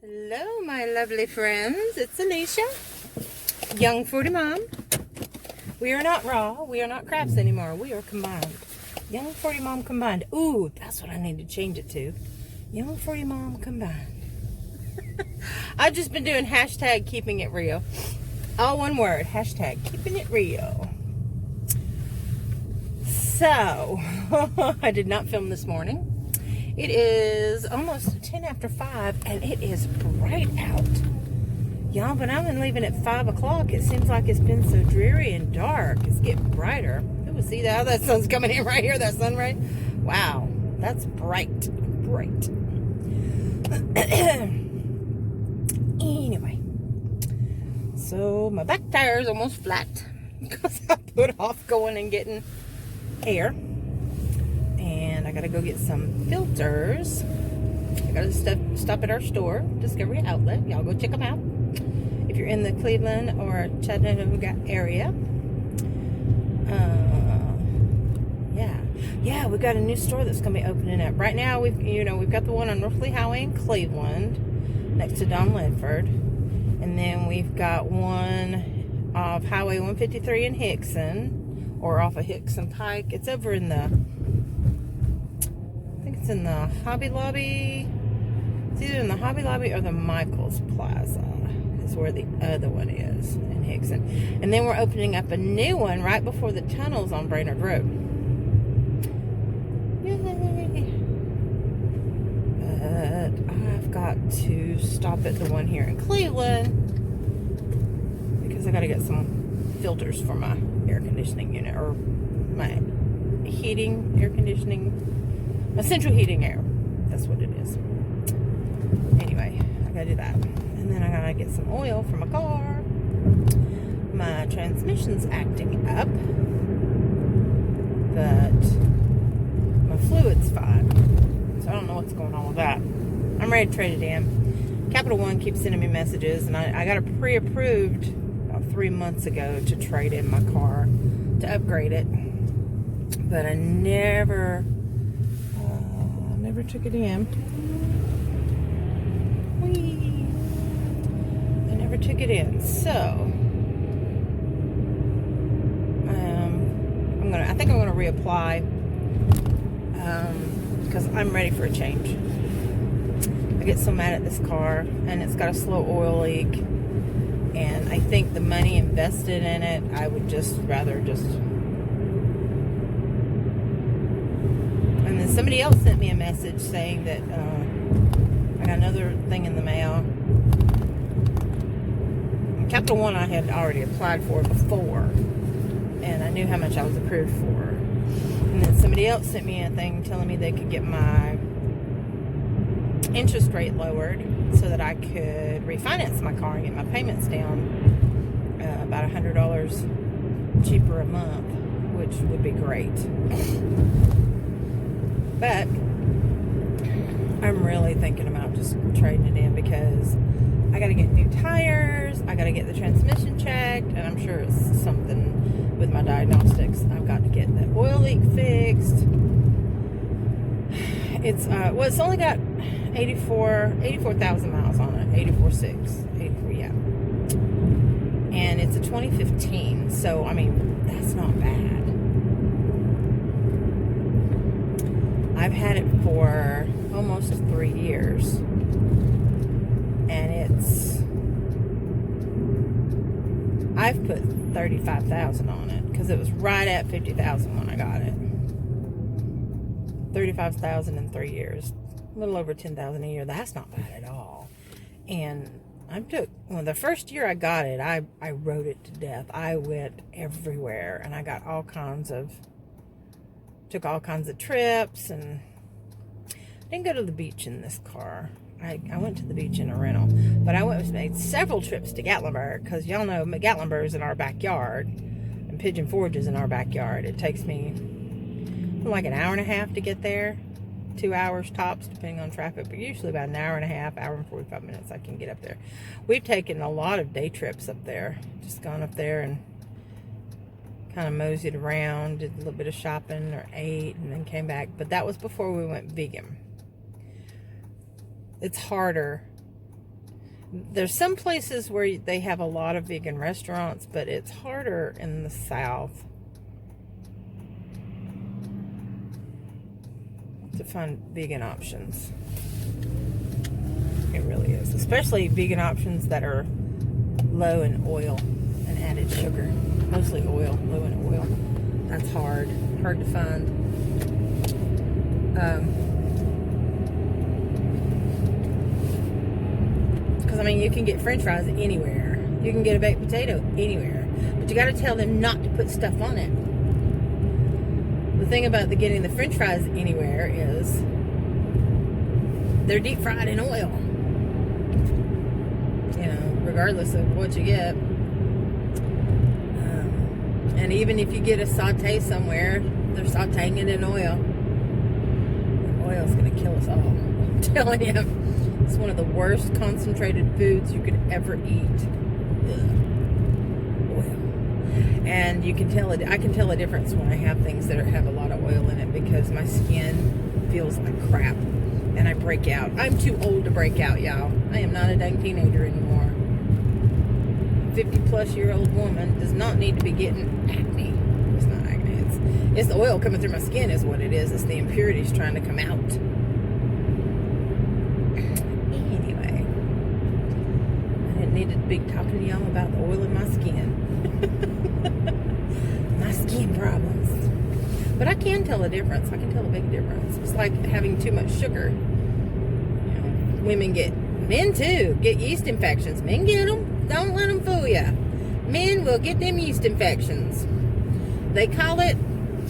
Hello, my lovely friends. It's Alicia, Young 40 Mom. We are not raw. We are not crafts anymore. We are combined. Young 40 Mom combined. Ooh, that's what I need to change it to. Young 40 Mom combined. I've just been doing hashtag keeping it real. All one word. Hashtag keeping it real. So, I did not film this morning. It is almost 10 after 5 and it is bright out. Y'all, but I've been leaving at 5 o'clock. It seems like it's been so dreary and dark. It's getting brighter. Oh, see how that sun's coming in right here, that sun ray? Wow, that's bright. Bright. Anyway, so my back tire is almost flat because I put off going and getting air. And I gotta go get some filters. I gotta stop at our store, Discovery Outlet. Y'all go check them out if you're in the Cleveland or Chattanooga area. Yeah, we've got a new store that's gonna be opening up. Right now, we've got the one on North Lee Highway in Cleveland, next to Don Ledford, and then we've got one off Highway 153 in Hickson, or off of Hickson Pike. It's over in the in the Hobby Lobby. It's either in the Hobby Lobby or the Michaels Plaza is where the other one is in Hickson. And then we're opening up a new one right before the tunnels on Brainerd Road. Yay! But I've got to stop at the one here in Cleveland because I got to get some filters for my air conditioning unit, or my heating, air conditioning, my central heating air. That's what it is. Anyway, I gotta do that. And then I gotta get some oil for my car. My transmission's acting up, but my fluid's fine. So I don't know what's going on with that. I'm ready to trade it in. Capital One keeps sending me messages, and I got it pre-approved about 3 months ago to trade in my car, to upgrade it. But I never took it in. I never took it in. So I think I'm gonna reapply because I'm ready for a change. I get so mad at this car, and it's got a slow oil leak, and I think the money invested in it, I would just rather just. And then somebody else sent me a message saying that I got another thing in the mail. Capital One I had already applied for before, and I knew how much I was approved for. And then somebody else sent me a thing telling me they could get my interest rate lowered so that I could refinance my car and get my payments down about $100 cheaper a month, which would be great. But I'm really thinking about just trading it in because I got to get new tires, I got to get the transmission checked, and I'm sure it's something with my diagnostics. I've got to get the oil leak fixed. It's it's only got 84,000 miles on it, 84, yeah. And it's a 2015, so I mean, that's not bad. I've had it for almost 3 years, and I've put 35,000 on it because it was right at 50,000 when I got it. 35,000 in 3 years, a little over 10,000 a year. That's not bad at all. And the first year I got it, I rode it to death. I went everywhere, and I got took all kinds of trips, and didn't go to the beach in this car. I went to the beach in a rental, but I made several trips to Gatlinburg, because y'all know Gatlinburg is in our backyard, and Pigeon Forge is in our backyard. It takes me like an hour and a half to get there, 2 hours tops, depending on traffic, but usually about an hour and a half, hour and 45 minutes I can get up there. We've taken a lot of day trips up there, just gone up there and kind of moseyed around, did a little bit of shopping, or ate, and then came back. But that was before we went vegan. It's harder There's some places where they have a lot of vegan restaurants, but it's harder in the South to find vegan options. It really is. Especially vegan options that are low in oil and added sugar. Mostly oil, low in oil. That's hard to find. Because, I mean, you can get french fries anywhere. You can get a baked potato anywhere. But you got to tell them not to put stuff on it. The thing about getting the french fries anywhere is they're deep fried in oil. You know, regardless of what you get. And even if you get a saute somewhere, they're sauteing it in oil. Oil's going to kill us all. I'm telling you. It's one of the worst concentrated foods you could ever eat. Ugh. Oil. And you can tell it. I can tell a difference when I have things that have a lot of oil in it, because my skin feels like crap and I break out. I'm too old to break out, y'all. I am not a dang teenager anymore. 50-plus-year-old woman does not need to be getting acne. It's not acne. It's the oil coming through my skin is what it is. It's the impurities trying to come out. Anyway, I didn't need to be talking to y'all about the oil in my skin. My skin problems. But I can tell a difference. I can tell a big difference. It's like having too much sugar. You know, men too, get yeast infections. Men get them. Don't let them fool you. Men will get them yeast infections. They call it,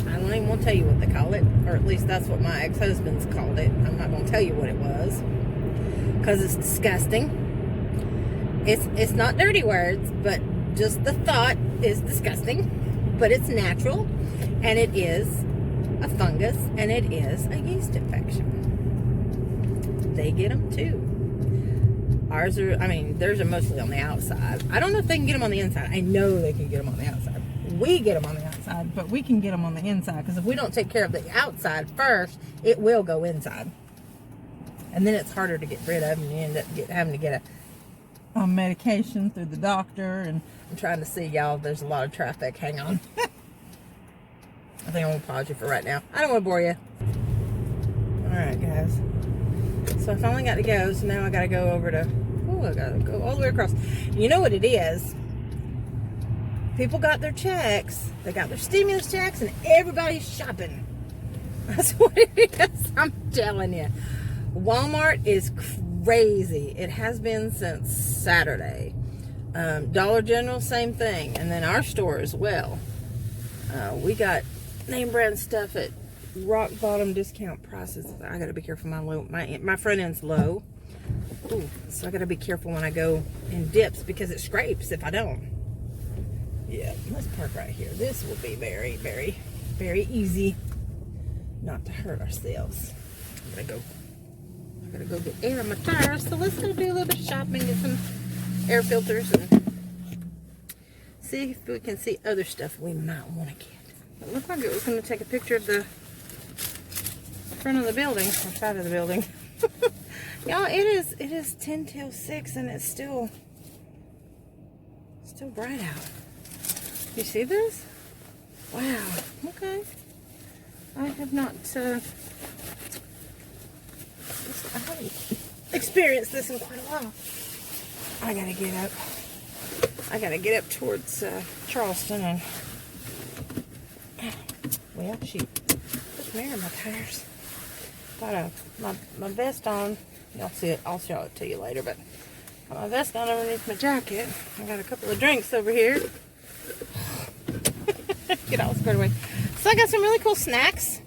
I don't even want to tell you what they call it, or at least that's what my ex-husband's called it. I'm not going to tell you what it was, because it's disgusting. It's not dirty words, but just the thought is disgusting. But it's natural, and it is a fungus, and it is a yeast infection. They get them too. Ours are, I mean, theirs are mostly on the outside. I don't know if they can get them on the inside. I know they can get them on the outside. We get them on the outside, but we can get them on the inside, because if we don't take care of the outside first, it will go inside. And then it's harder to get rid of, and you end up having to get a medication through the doctor. And I'm trying to see, y'all, there's a lot of traffic. Hang on. I think I'm going to pause you for right now. I don't want to bore you. Alright, guys. So I finally got to go, so now I got to go over to, I got to go all the way across. You know what it is? People got their checks, they got their stimulus checks, and everybody's shopping. That's what it is, I'm telling you. Walmart is crazy. It has been since Saturday. Dollar General, same thing. And then our store as well. We got name brand stuff at rock bottom discount prices. I gotta be careful. My front end's low. Ooh, so I gotta be careful when I go in dips, because it scrapes if I don't. Yeah, let's park right here. This will be very, very, very easy not to hurt ourselves. I gotta go get air in my tires. So let's go do a little bit of shopping, get some air filters, and see if we can see other stuff we might want to get. It looked like it was going to take a picture of the front of the building, or side of the building. Y'all, it is 10 till 6, and it's still bright out. You see this? Wow. Okay. I have not I haven't experienced this in quite a while. I gotta get up towards Charleston, and well, shoot, put some air in my tires. Got my vest on. Y'all see it. I'll show it to you later. But got my vest on underneath my jacket. I got a couple of drinks over here. Get all squared away. So I got some really cool snacks.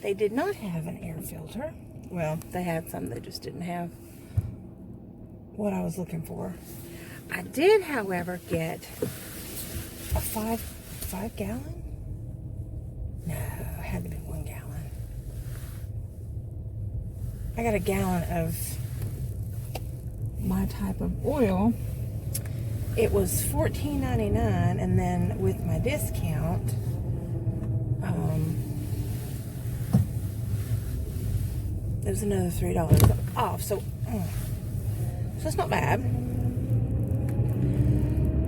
They did not have an air filter. Well, they had some. They just didn't have what I was looking for. I did, however, get a 5 gallon. No, it had to be 1 gallon. I got a gallon of my type of oil. It was $14.99, and then with my discount, it was another $3 off. So So it's not bad.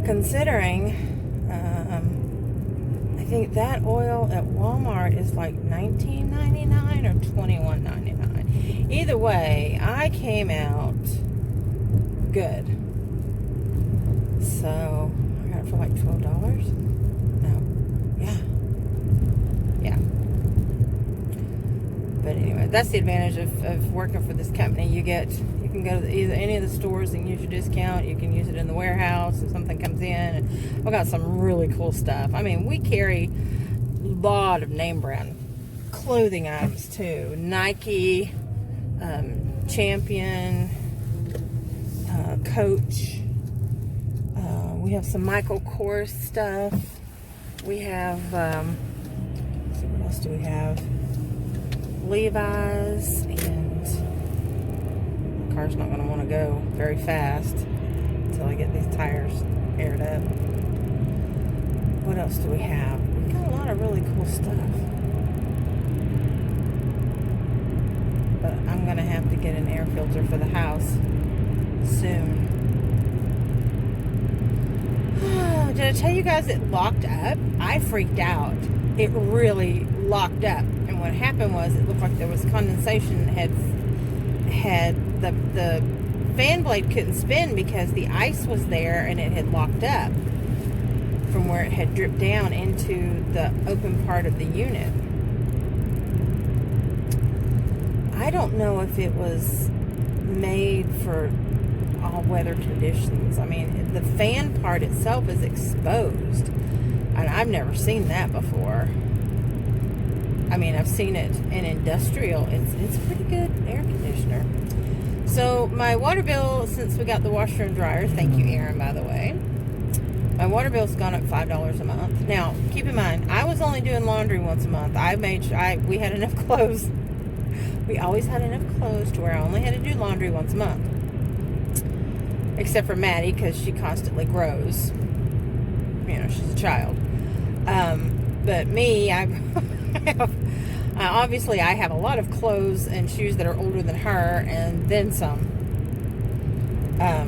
Considering, I think that oil at Walmart is like $19.99 or $21.99. Either way, I came out good. So I got it for like $12. No, yeah. But anyway, that's the advantage of working for this company. You can go to either any of the stores and use your discount. You can use it in the warehouse if something comes in. And we got some really cool stuff. I mean, we carry a lot of name brand clothing items too. Nike, Champion, Coach. We have some Michael Kors stuff. We have, let's see, what else do we have? Levi's, and the car's not going to want to go very fast until I get these tires aired up. What else do we have? We got a lot of really cool stuff. But I'm going to have to get an air filter for the house soon. Did I tell you guys it locked up? I freaked out. It really locked up. And what happened was it looked like there was condensation that had the fan blade couldn't spin because the ice was there and it had locked up from where it had dripped down into the open part of the unit. I don't know if it was made for all weather conditions. I mean, the fan part itself is exposed, and I've never seen that before. I mean, I've seen it in industrial. It's a pretty good air conditioner. So my water bill, since we got the washer and dryer, thank you, Aaron, by the way, my water bill's gone up $5 a month. Now, keep in mind, I was only doing laundry once a month. I made sure we had enough clothes. We always had enough clothes to where I only had to do laundry once a month. Except for Maddie, because she constantly grows. You know, she's a child. But me, obviously I have a lot of clothes and shoes that are older than her, and then some. I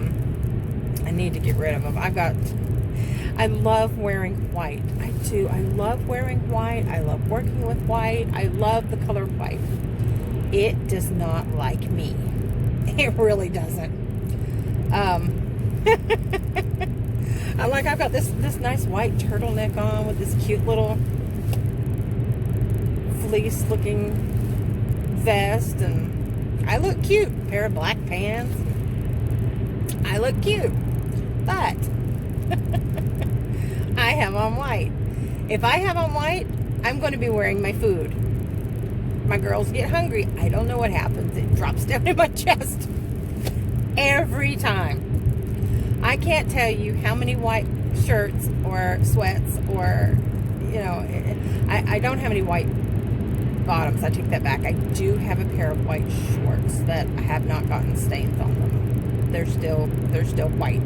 need to get rid of them. I love wearing white. I do. I love wearing white. I love working with white. I love the color white. It does not like me. It really doesn't. I've got this nice white turtleneck on with this cute little fleece looking vest, and I look cute. A pair of black pants. I look cute. But I have on white. If I have on white, I'm going to be wearing my food. My girls get hungry. I don't know what happens. It drops down in my chest. Every time. I can't tell you how many white shirts or sweats or, you know, I don't have any white bottoms. I take that back. I do have a pair of white shorts that I have not gotten stains on them. They're still white.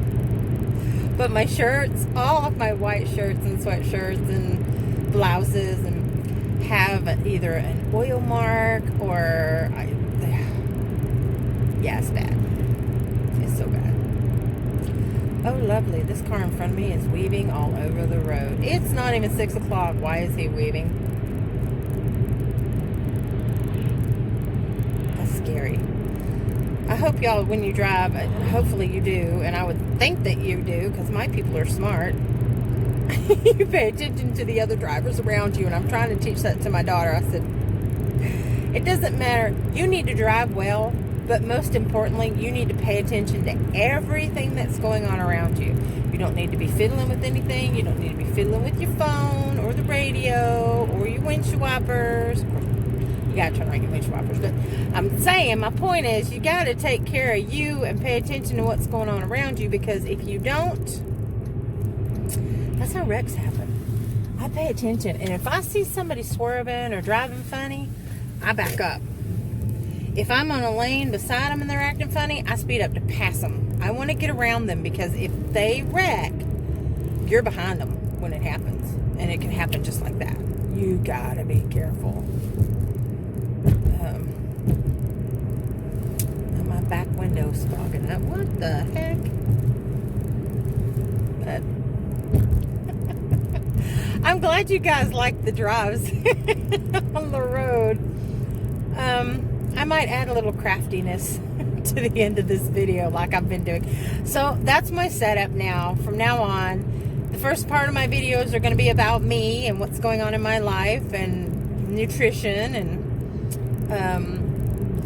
But my shirts, all of my white shirts and sweatshirts and blouses and have either an oil mark or, yeah, it's bad. It's so bad. Oh, lovely. This car in front of me is weaving all over the road. It's not even 6 o'clock. Why is he weaving? That's scary. I hope y'all, when you drive, hopefully you do, and I would think that you do, because my people are smart. You pay attention to the other drivers around you, and I'm trying to teach that to my daughter. I said, it doesn't matter. You need to drive well, but most importantly, you need to pay attention to everything that's going on around you. You don't need to be fiddling with anything. You don't need to be fiddling with your phone or the radio or your windshield wipers. You got to turn around your windshield wipers. But I'm saying, my point is, you got to take care of you and pay attention to what's going on around you, because if you don't, that's how wrecks happen. I pay attention, and if I see somebody swerving or driving funny, I back up. If I'm on a lane beside them and they're acting funny, I speed up to pass them. I want to get around them, because if they wreck, you're behind them when it happens. And it can happen just like that. You gotta be careful. And my back window roof's fogging up. What the heck? But I'm glad you guys like the drives on the road. I might add a little craftiness to the end of this video like I've been doing. So that's my setup now. From now on, the first part of my videos are going to be about me and what's going on in my life and nutrition and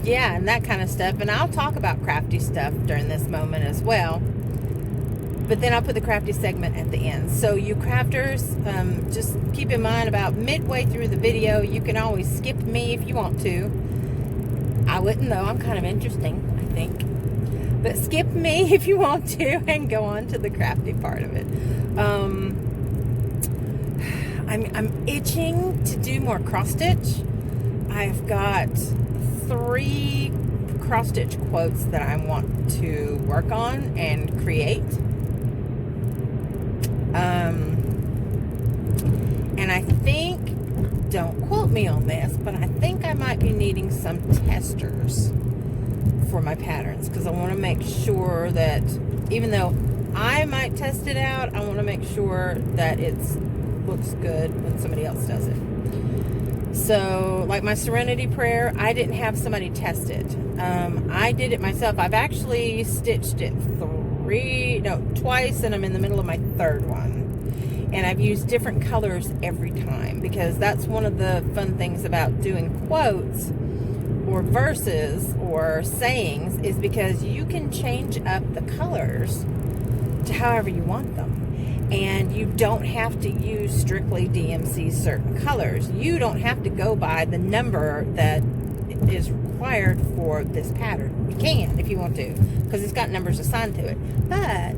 yeah, and that kind of stuff. And I'll talk about crafty stuff during this moment as well. But then I'll put the crafty segment at the end. So you crafters, just keep in mind about midway through the video, you can always skip me if you want to. I wouldn't though, I'm kind of interesting, I think. But skip me if you want to and go on to the crafty part of it. I'm itching to do more cross stitch. I've got 3 cross stitch quotes that I want to work on and create. And I think, don't quote me on this, but I think I might be needing some testers for my patterns, because I want to make sure that even though I might test it out, I want to make sure that it looks good when somebody else does it. So like my Serenity Prayer, I didn't have somebody test it. I did it myself. I've actually stitched it twice, and I'm in the middle of my 3rd one. And I've used different colors every time, because that's one of the fun things about doing quotes or verses or sayings, is because you can change up the colors to however you want them. And you don't have to use strictly DMC certain colors. You don't have to go by the number that is required for this pattern. You can if you want to, because it's got numbers assigned to it. But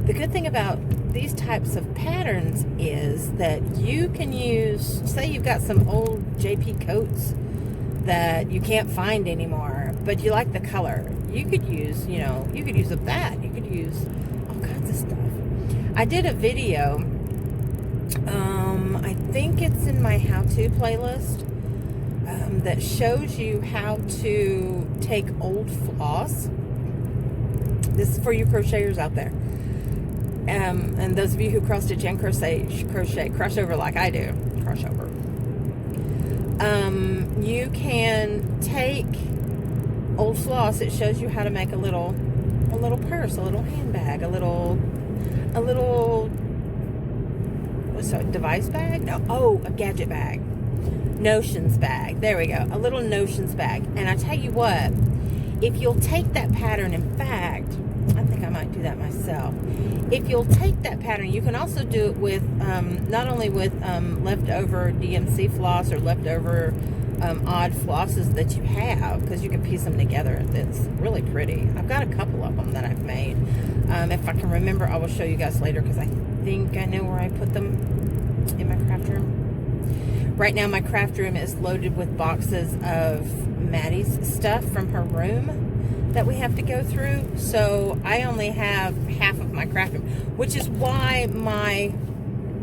the good thing about these types of patterns is that you can use, say you've got some old JP coats that you can't find anymore, but you like the color. You could use, you could use that. You could use all kinds of stuff. I did a video, I think it's in my how-to playlist, that shows you how to take old floss. This is for you crocheters out there. And those of you who cross stitch and crossover like I do, crossover. You can take old floss. It shows you how to make a little purse, a little handbag, a little what's that, device bag? No, a gadget bag. Notions bag. There we go. A little notions bag. And I tell you what, if you'll take that pattern, in fact, I think I might do that myself. If you'll take that pattern, you can also do it with, not only with leftover DMC floss or leftover odd flosses that you have, because you can piece them together. It's really pretty. I've got a couple of them that I've made. If I can remember, I will show you guys later, because I think I know where I put them in my craft room. Right now, my craft room is loaded with boxes of Maddie's stuff from her room that we have to go through. So I only have half of my craft room, which is why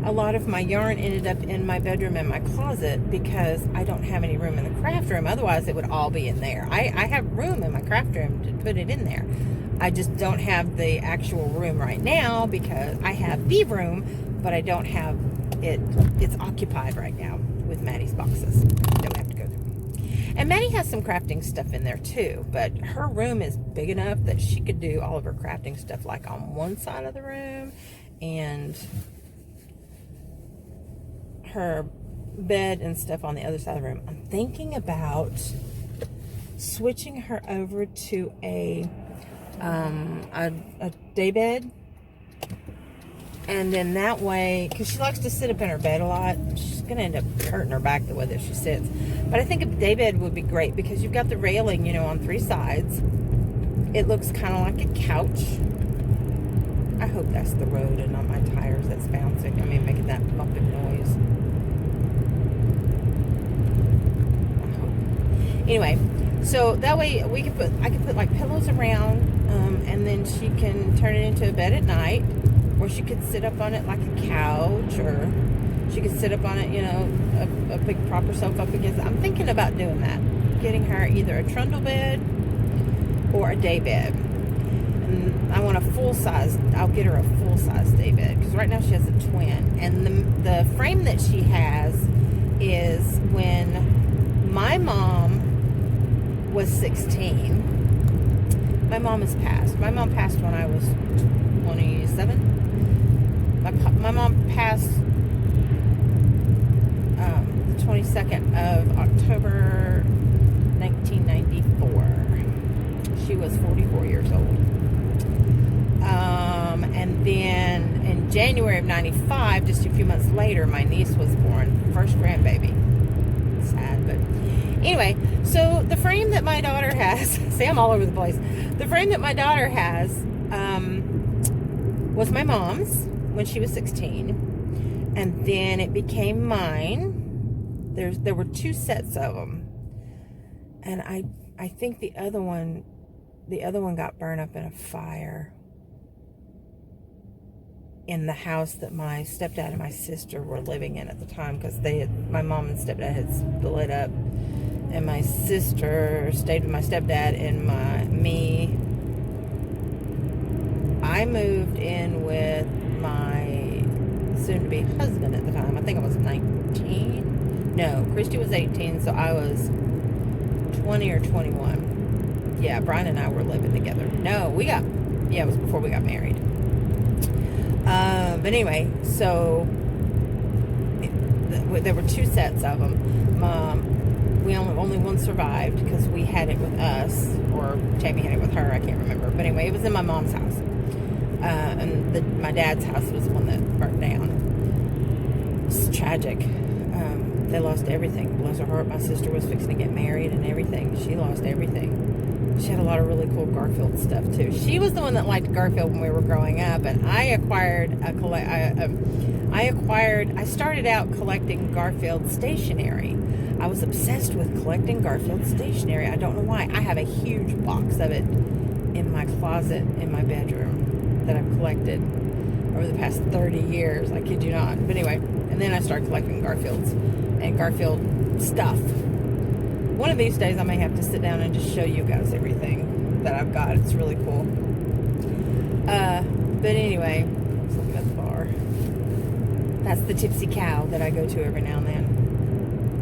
a lot of my yarn ended up in my bedroom and my closet, because I don't have any room in the craft room. Otherwise, it would all be in there. I have room in my craft room to put it in there. I just don't have the actual room right now, because I have the room, but I don't have it. It's occupied right now with Maddie's boxes that we have to go through. And Maddie has some crafting stuff in there too, but her room is big enough that she could do all of her crafting stuff like on one side of the room, and her bed and stuff on the other side of the room. I'm thinking about switching her over to a day bed, and then that way, because she likes to sit up in her bed a lot, she's gonna end up hurting her back the way that she sits. But I think a day bed would be great, because you've got the railing, on 3 sides. It looks kind of like a couch. I hope that's the road and not my tires that's bouncing. I mean, making that bumping noise. I hope. Anyway, so that way I can put like pillows around, and then she can turn it into a bed at night, or she could sit up on it like a couch, or she could sit up on it, a big prop herself up against it. I'm thinking about doing that, getting her either a trundle bed or a day bed. I want a full-size, I'll get her a full-size daybed, because right now she has a twin. And the frame that she has is when my mom was 16. My mom has passed. My mom passed when I was 27. My mom passed the 22nd of October 1994. She was 44 years old. And then in January of 95, just a few months later, my niece was born. First grandbaby. Sad, but anyway, so the frame that my daughter has, see, I'm all over the place. The frame that my daughter has was my mom's when she was 16. And then it became mine. There were 2 sets of them. And I think the other one got burned up in a fire in the house that my stepdad and my sister were living in at the time, because my mom and stepdad had split up, and my sister stayed with my stepdad and me. I moved in with my soon-to-be husband at the time. I think I was 19. No, Christy was 18, so I was 20 or 21. Yeah, Brian and I were living together. No, it was before we got married. But anyway, so there were 2 sets of them. Only one survived because we had it with us, or Tammy had it with her. I can't remember. But anyway, it was in my mom's house, and my dad's house was the one that burnt down. It's tragic. They lost everything. Bless her heart. My sister was fixing to get married and everything. She lost everything. She had a lot of really cool Garfield stuff too. She was the one that liked Garfield when we were growing up, and I started out collecting Garfield stationery. I was obsessed with collecting Garfield stationery. I don't know why. I have a huge box of it in my closet in my bedroom that I've collected over the past 30 years. I kid you not. But anyway, and then I started collecting Garfields and Garfield stuff. One of these days I may have to sit down and just show you guys everything that I've got. It's really cool. But anyway, let's look at the bar. That's the Tipsy Cow that I go to every now and then.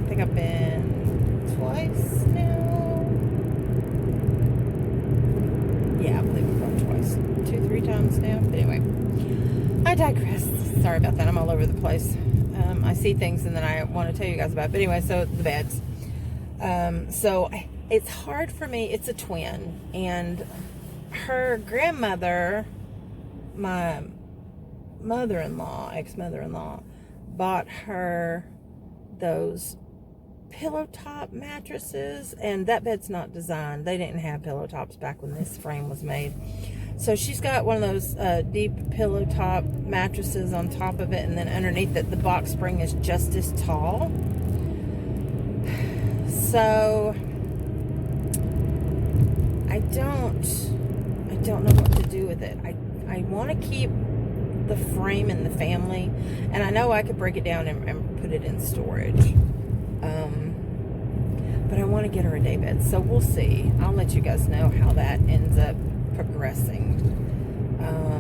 I think I've been twice now. Yeah, I believe I've gone twice. 2-3 times now. But anyway, I digress. Sorry about that. I'm all over the place. I see things and then I want to tell you guys about it. But anyway, so the beds. So it's hard for me. It's a twin, and her grandmother, my mother-in-law, ex-mother-in-law, bought her those pillow top mattresses, and that bed's not designed. They didn't have pillow tops back when this frame was made. So she's got one of those deep pillow top mattresses on top of it, and then underneath it, the box spring is just as tall. So I don't know what to do with it. I want to keep the frame in the family, and I know I could break it down and put it in storage. But I want to get her a daybed, so we'll see. I'll let you guys know how that ends up progressing,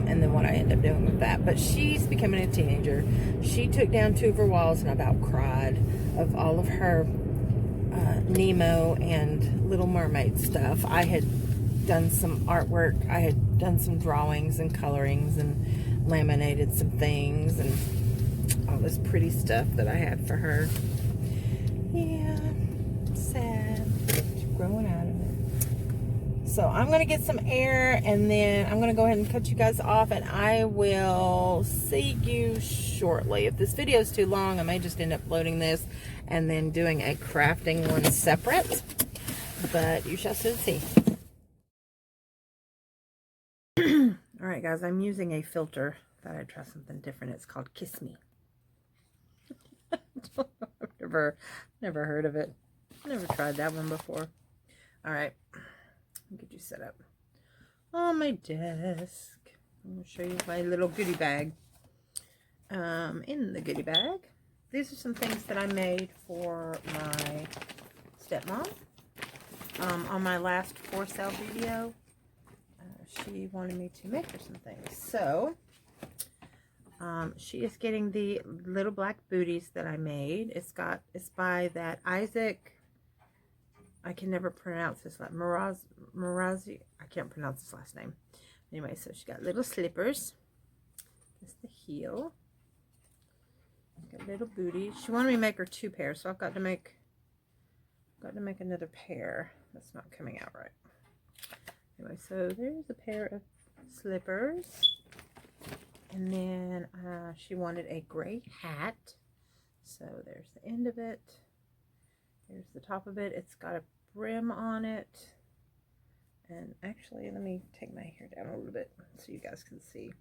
and then what I end up doing with that. But she's becoming a teenager. She took down 2 of her walls, and I about cried of all of her Nemo and Little Mermaid stuff. I had done some artwork. I had done some drawings and colorings and laminated some things and all this pretty stuff that I had for her. Yeah, sad. She's growing out of it. So I'm going to get some air, and then I'm going to go ahead and cut you guys off, and I will see you shortly. If this video is too long, I may just end up loading this and then doing a crafting one separate, but you shall soon see. All right, guys, I'm using a filter. Thought I'd try something different. It's called Kiss Me. I've never heard of it. Never tried that one before. All right, I'll get you set up on my desk. I'm going to show you my little goodie bag. In the goodie bag, these are some things that I made for my stepmom. On my last for sale video, she wanted me to make her some things. So she is getting the little black booties that I made. It's by that Isaac. I can never pronounce his last Marazi. I can't pronounce his last name. Anyway, so she got little slippers. That's the heel. Got little booties. She wanted me to make her 2 pairs, so I've got to make another pair. That's not coming out right. Anyway, so there's a pair of slippers. And then she wanted a gray hat. So there's the end of it. Here's the top of it. It's got a brim on it. And actually, let me take my hair down a little bit so you guys can see.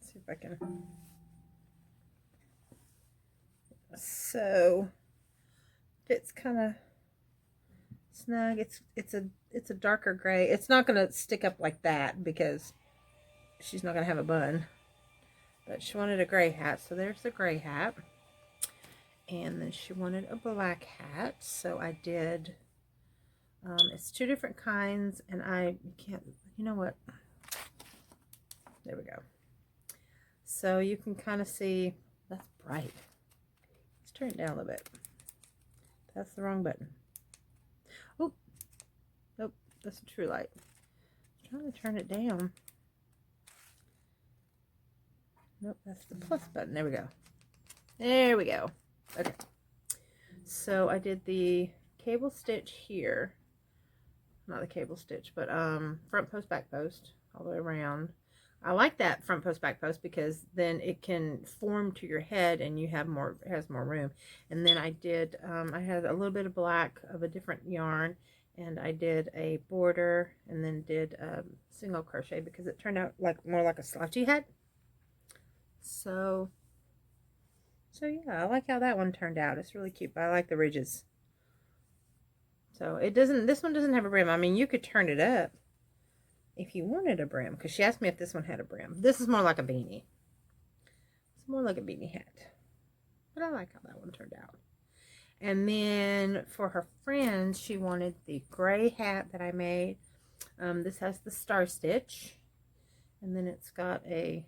Let's see if I can. So fits kind of snug. It's a darker gray. It's not going to stick up like that because she's not going to have a bun. But she wanted a gray hat, so there's the gray hat. And then she wanted a black hat, so I did. It's 2 different kinds, and you know what? There we go. So you can kind of see, that's bright. Let's turn it down a little bit. That's the wrong button. Oh, nope, that's a true light. I'm trying to turn it down. Nope, that's the plus button. There we go. There we go. Okay. So I did the cable stitch here. Not the cable stitch, but front post, back post, all the way around. I like that front post, back post because then it can form to your head and you have more, it has more room. And then I did, I had a little bit of black of a different yarn, and I did a border and then did single crochet because it turned out more like a slouchy hat. So yeah, I like how that one turned out. It's really cute, but I like the ridges. So this one doesn't have a brim. I mean, you could turn it up if you wanted a brim, because she asked me if this one had a brim. This is more like a beanie. It's more like a beanie hat. But I like how that one turned out. And then for her friends, she wanted the gray hat that I made. This has the star stitch. And then it's got a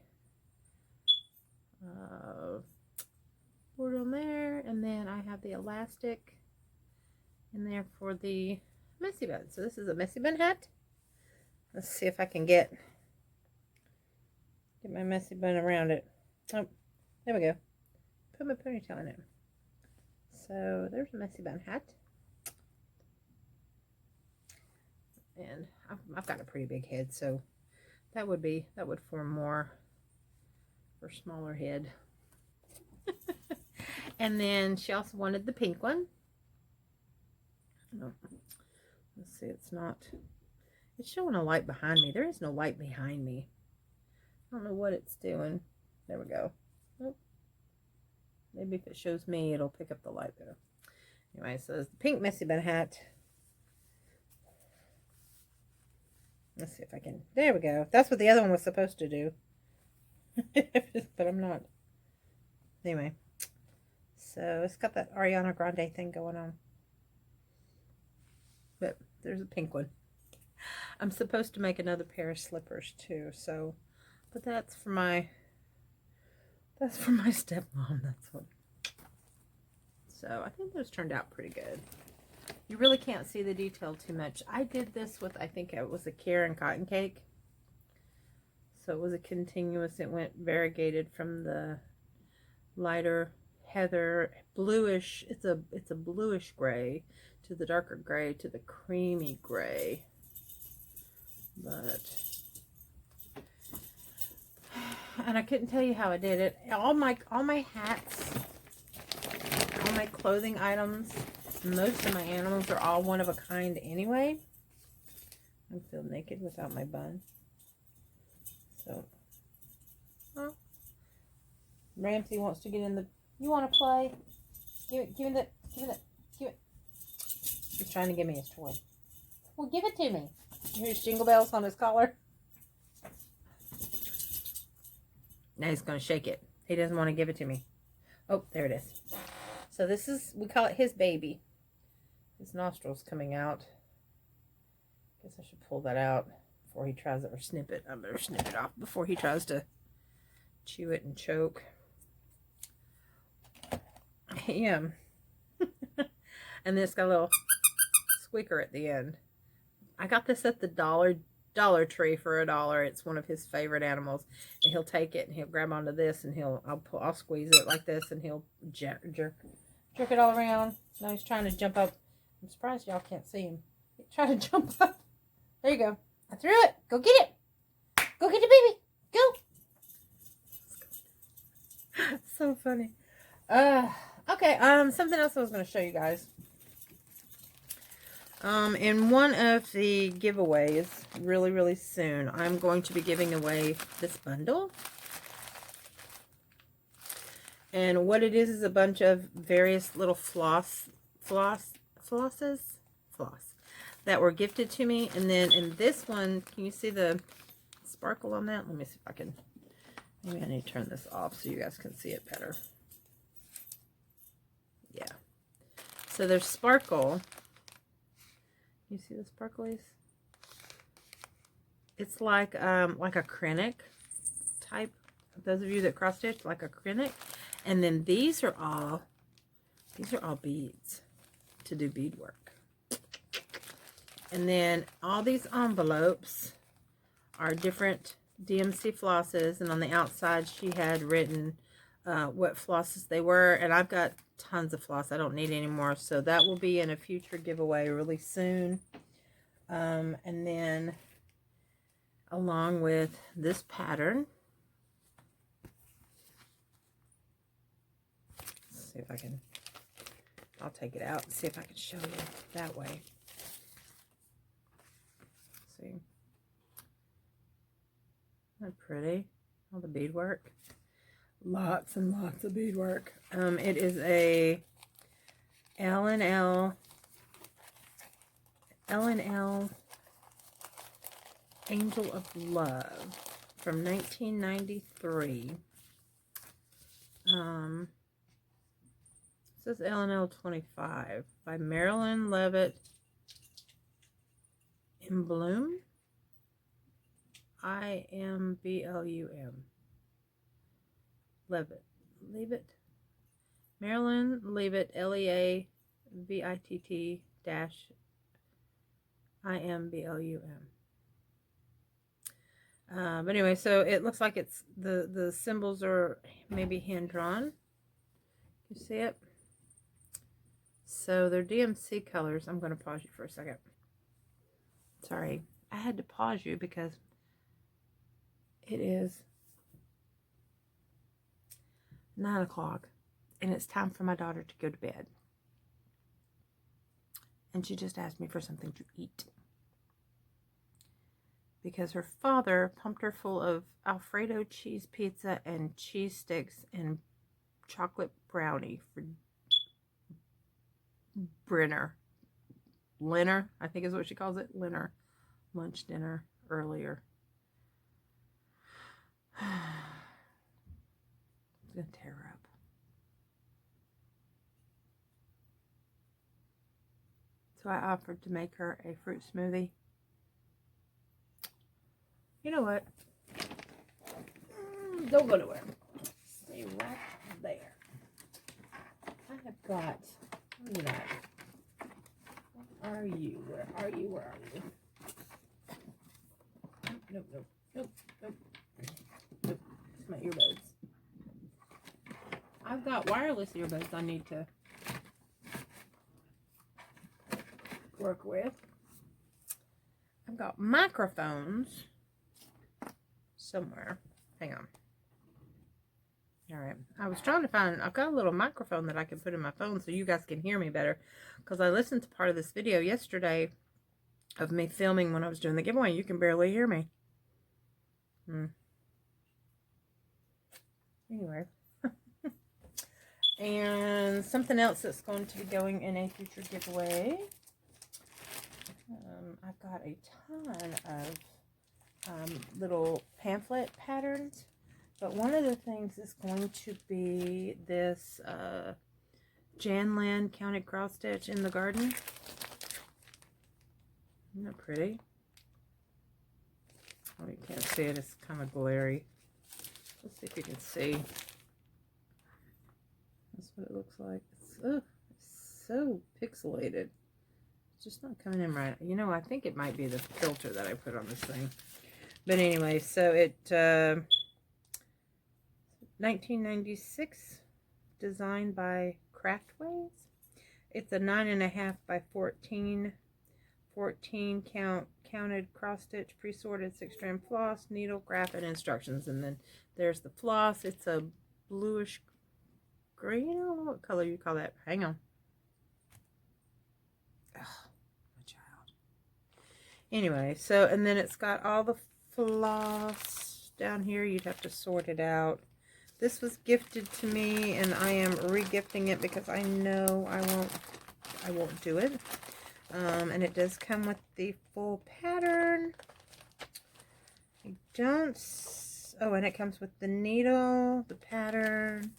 border on there. And then I have the elastic in there for the messy bun. So this is a messy bun hat. Let's see if I can get my messy bun around it. Oh, there we go. Put my ponytail in it. So there's a messy bun hat. And I've got a pretty big head, so that would form more for smaller head. And then she also wanted the pink one. Oh, let's see, it's showing a light behind me. There is no light behind me. I don't know what it's doing. There we go. Oh, maybe if it shows me, it'll pick up the light better. Anyway, so it's the pink messy bun hat. Let's see if I can. There we go. That's what the other one was supposed to do. But I'm not. Anyway. So it's got that Ariana Grande thing going on. But there's a pink one. I'm supposed to make another pair of slippers too. So, but that's for my stepmom. That's what. So I think those turned out pretty good. You really can't see the detail too much. I did this with, I think it was a Karen cotton cake. So it was a continuous, it went variegated from the lighter heather bluish, it's a bluish gray to the darker gray to the creamy gray. But, and I couldn't tell you how I did it. All my hats, all my clothing items, most of my animals are all one of a kind anyway. I feel naked without my bun. So, oh, Ramsey wants to get in the. You want to play? Give it. He's trying to give me his toy. Well, give it to me. Here's Jingle Bells on his collar. Now he's going to shake it. He doesn't want to give it to me. Oh, there it is. So this is, we call it his baby. His nostrils coming out. Guess I should pull that out. before he tries to, or snip it. I better snip it off before he tries to chew it and choke. Yeah. And then it's got a little squeaker at the end. I got this at the Dollar Tree for $1. It's one of his favorite animals, and he'll take it and he'll grab onto this, and I'll squeeze it like this, and he'll jerk it all around. Now he's trying to jump up. I'm surprised y'all can't see him. He's trying to jump up. There you go. I threw it. Go get it. Go get the baby. Go. So funny. Okay. Something else I was going to show you guys. In one of the giveaways, really soon, I'm going to be giving away this bundle. And what it is a bunch of various little floss that were gifted to me. And then in this one, can you see the sparkle on that? Let me see if I can, maybe I need to turn this off so you guys can see it better. Yeah. So there's sparkle. You see the sparklies? It's like acrylic type. Those of you that cross stitch, like acrylic. And then these are all beads to do beadwork. And then all these envelopes are different DMC flosses, and on the outside she had written what flosses they were, and I've got tons of floss. I don't need any more, so that will be in a future giveaway really soon. And then along with this pattern, let's see if I can, I'll take it out and see if I can show you that way. See, isn't that pretty? All the beadwork. Lots and lots of beadwork. It is a L&L Angel of Love from 1993. It says L&L 25 by Marilyn Levitt in Bloom. IMBLUM. Levitt. Marilyn Levitt, LEAVITT dash IMBLUM. But anyway, so it looks like it's the symbols are maybe hand drawn. You see it? So they're DMC colors. I'm going to pause you for a second. Sorry, I had to pause you because it is 9 o'clock and it's time for my daughter to go to bed. And she just asked me for something to eat, because her father pumped her full of Alfredo cheese pizza and cheese sticks and chocolate brownie for Linner, I think is what she calls it, Linner, lunch, dinner, earlier. It's gonna tear her up. So I offered to make her a fruit smoothie. You know what? Don't go nowhere. Stay right there. I have got, look at that. Where are you? Where are you? Where are you? Nope. It's my earbuds. I've got wireless earbuds I need to work with. I've got microphones somewhere. Hang on. Alright. I was trying to find, I've got a little microphone that I can put in my phone so you guys can hear me better. Because I listened to part of this video yesterday of me filming when I was doing the giveaway. You can barely hear me. Anyway. And something else that's going to be going in a future giveaway. I've got a ton of little pamphlet patterns. But one of the things is going to be this Jan Land Counted Cross Stitch in the Garden. Isn't that pretty? Oh, you can't see it. It's kind of glary. Let's see if you can see. That's what it looks like. It's so pixelated. It's just not coming in right. You know, I think it might be the filter that I put on this thing. But anyway, so it 1996, designed by Craftways. It's a 9.5 by 14 count counted cross stitch, pre-sorted 6-strand floss, needle, graph, and instructions. And then there's the floss. It's a bluish gray. I don't know what color you call that. Hang on. Oh, my child. Anyway, so, and then it's got all the floss down here. You'd have to sort it out. This was gifted to me, and I am re-gifting it because I know I won't do it. And it does come with the full pattern. I don't... Oh, and it comes with the needle, the pattern,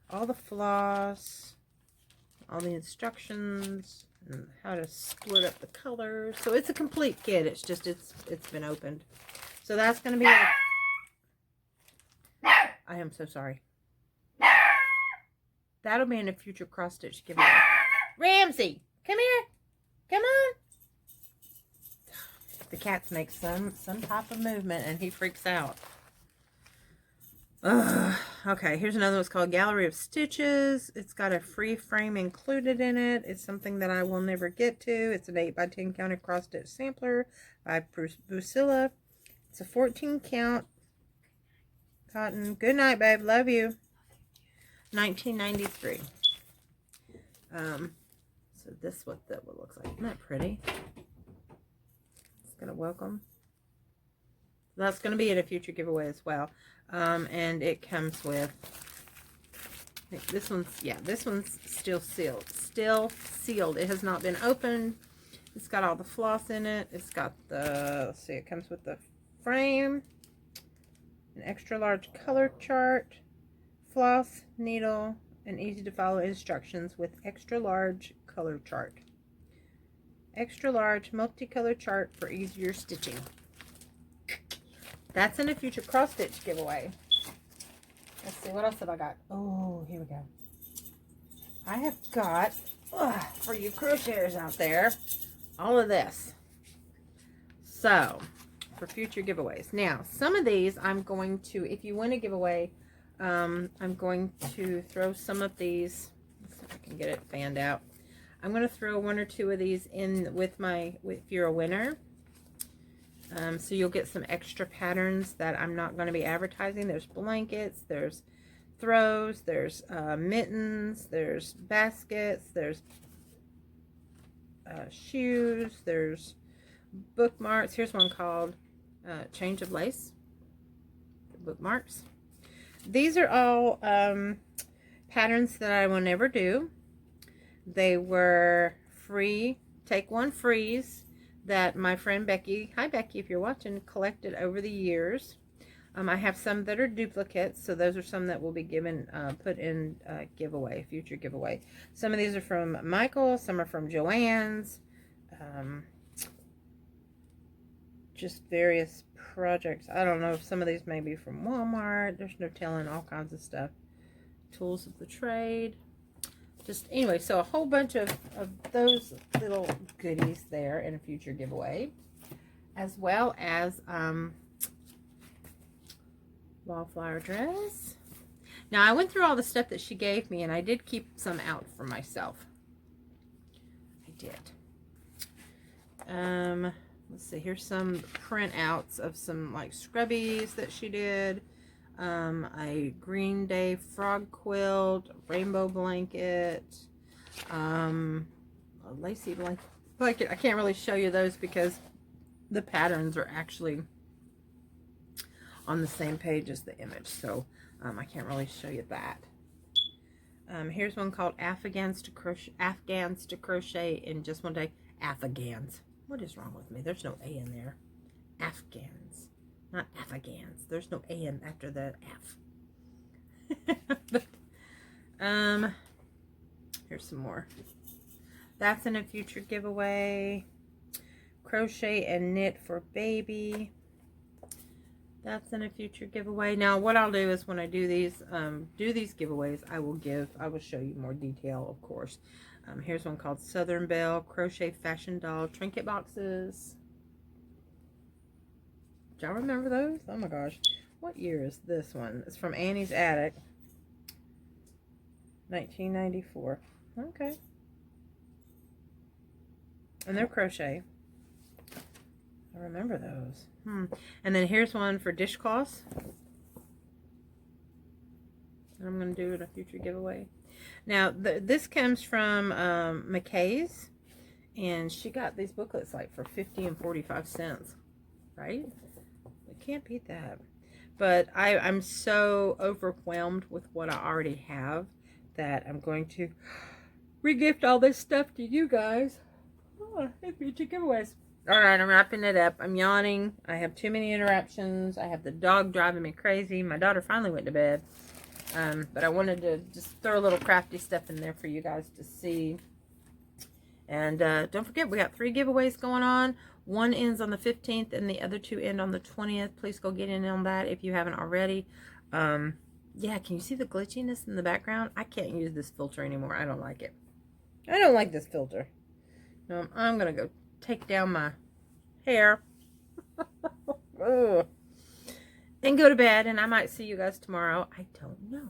all the floss, all the instructions, and how to split up the colors. So it's a complete kit. It's just, it's been opened. So that's going to be a... I am so sorry. That'll be in a future cross-stitch giveaway. Ramsey, come here. Come on. The cats make some type of movement and he freaks out. Okay, here's another one. It's called Gallery of Stitches. It's got a free frame included in it. It's something that I will never get to. It's an 8 by 10 counted cross stitch sampler by Busilla. It's a 14 count cotton. Good night, babe. Love you. 1993. So this what that would look like. Isn't that pretty? It's gonna welcome. That's gonna be in a future giveaway as well. And it comes with this one's, yeah, this one's still sealed. Still sealed. It has not been opened. It's got all the floss in it. It's got the, let's see, it comes with the frame, an extra large color chart, floss, needle, and easy to follow instructions with extra large color chart. Extra large multicolor chart for easier stitching. That's in a future cross stitch giveaway. Let's see, what else have I got? Oh, here we go. I have got, for you crocheters out there, all of this. So, for future giveaways. Now, some of these I'm going to, if you win a giveaway, I'm going to throw some of these, let's see if I can get it fanned out. I'm going to throw 1 or 2 of these in with if you're a winner. So you'll get some extra patterns that I'm not going to be advertising. There's blankets, there's throws, there's mittens, there's baskets, there's shoes, there's bookmarks. Here's one called Change of Lace. Bookmarks. These are all patterns that I will never do. They were free, take one frees that my friend Becky, hi Becky if you're watching, collected over the years. I have some that are duplicates, so those are some that will be given, put in giveaway, future giveaway. Some of these are from Michael, some are from Joann's, just various projects. I don't know if some of these may be from Walmart. There's no telling, all kinds of stuff. Tools of the trade. Just anyway, so a whole bunch of those little goodies there in a future giveaway, as well as wallflower dress. Now I went through all the stuff that she gave me, and I did keep some out for myself. I did. Let's see. Here's some printouts of some like scrubbies that she did. A Green Day frog quilt, a rainbow blanket, a lacy blanket. I can't really show you those because the patterns are actually on the same page as the image, so I can't really show you that. Here's one called Afghans to crochet in just one day. Afghans. What is wrong with me? There's no A in there. Afghans. Not Afghans. There's no A in after the F. Here's some more. That's in a future giveaway. Crochet and knit for baby. That's in a future giveaway. Now, what I'll do is when I do these giveaways, I will show you more detail, of course. Here's one called Southern Belle Crochet Fashion Doll Trinket Boxes. Do y'all remember those? Oh my gosh. What year is this one? It's from Annie's Attic. 1994. Okay. And they're crochet. I remember those. And then here's one for dishcloths. I'm going to do it a future giveaway. Now, this comes from McKay's. And she got these booklets like for 50 and 45 cents. Right? I can't beat that. But I'm so overwhelmed with what I already have that I'm going to re-gift all this stuff to you guys. Oh, future giveaways. All right, I'm wrapping it up. I'm yawning. I have too many interruptions. I have the dog driving me crazy. My daughter finally went to bed. But I wanted to just throw a little crafty stuff in there for you guys to see. And don't forget, we got 3 giveaways going on. One ends on the 15th and the other 2 end on the 20th. Please go get in on that if you haven't already. Yeah, can you see the glitchiness in the background? I can't use this filter anymore. I don't like it. I don't like this filter. No, I'm going to go take down my hair and go to bed, and I might see you guys tomorrow. I don't know.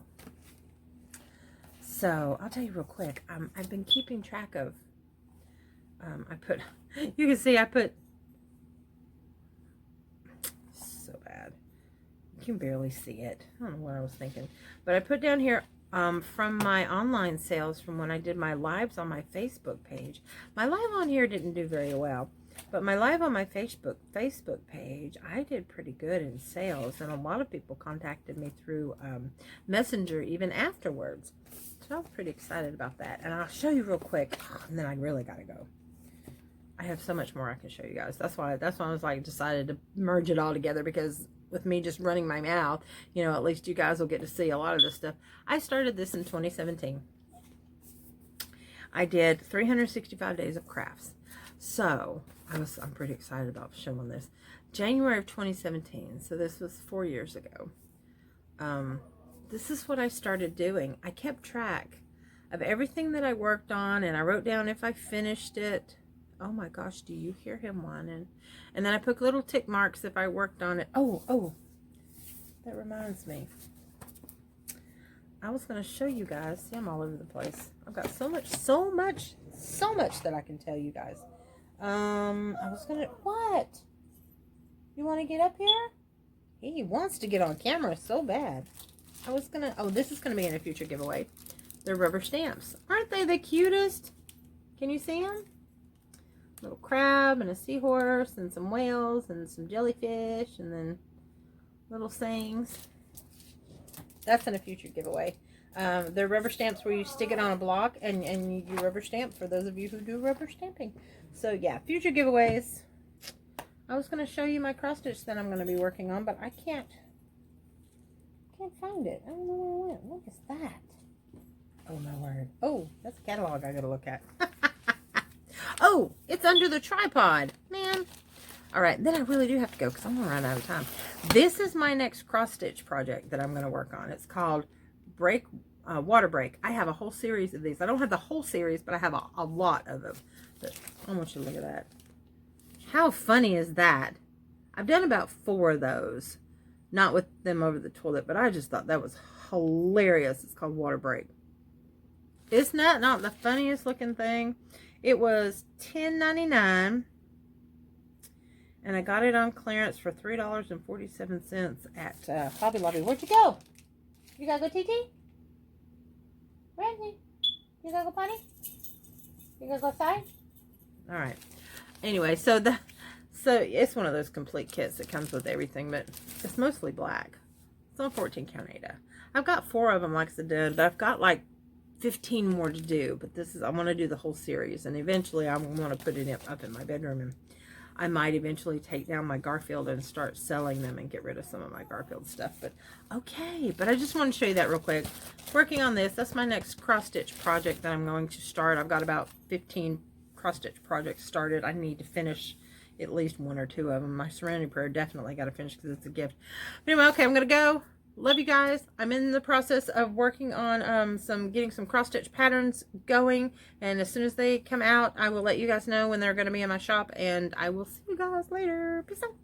So I'll tell you real quick. I've been keeping track of you can see I put so bad. You can barely see it. I don't know what I was thinking, but I put down here from my online sales from when I did my lives on my Facebook page. My live on here didn't do very well, but my live on my Facebook page, I did pretty good in sales, and a lot of people contacted me through Messenger even afterwards. So I was pretty excited about that, and I'll show you real quick, and then I really gotta go. I have so much more I can show you guys. That's why I was like decided to merge it all together, because with me just running my mouth, you know, at least you guys will get to see a lot of this stuff. I started this in 2017. I did 365 days of crafts. So I'm pretty excited about showing this. January of 2017. So this was 4 years ago. This is what I started doing. I kept track of everything that I worked on, and I wrote down if I finished it. Oh my gosh, do you hear him whining? And then I put little tick marks if I worked on it. Oh, that reminds me. I was going to show you guys. See, I'm all over the place. I've got so much that I can tell you guys. I was going to, what? You want to get up here? He wants to get on camera so bad. I was going to, oh, this is going to be in a future giveaway. They're rubber stamps. Aren't they the cutest? Can you see them? Little crab and a seahorse and some whales and some jellyfish and then little sayings. That's in a future giveaway. They're rubber stamps where you stick it on a block and you rubber stamp, for those of you who do rubber stamping. So yeah, future giveaways. I was going to show you my cross stitch that I'm going to be working on, but I can't find it. I don't know where it went. What is that? Oh my word. Oh, that's a catalog I got to look at. Oh, it's under the tripod, man. All right, then I really do have to go because I'm going to run out of time. This is my next cross-stitch project that I'm going to work on. It's called Water Break. I have a whole series of these. I don't have the whole series, but I have a lot of them. But I want you to look at that. How funny is that? I've done about 4 of those. Not with them over the toilet, but I just thought that was hilarious. It's called Water Break. Isn't that not the funniest looking thing? It was $10.99, and I got it on clearance for $3.47 at Hobby Lobby. Where'd you go? You gotta go TT? Randy? You gotta go potty? You gotta go outside? All right. Anyway, so it's one of those complete kits that comes with everything, but it's mostly black. It's on 14 count Ada. I've got 4 of them, like I said, but I've got like 15 more to do, but I want to do the whole series, and eventually I want to put it up in my bedroom, and I might eventually take down my Garfield and start selling them and get rid of some of my Garfield stuff. But okay, but I just want to show you that real quick. Working on this, that's my next cross-stitch project that I'm going to start. I've got about 15 cross-stitch projects started. I need to finish at least one or two of them. My Serenity Prayer definitely got to finish because it's a gift. But anyway, okay, I'm going to go. Love you guys. I'm in the process of working on getting some cross stitch patterns going, and as soon as they come out, I will let you guys know when they're going to be in my shop, and I will see you guys later. Peace out.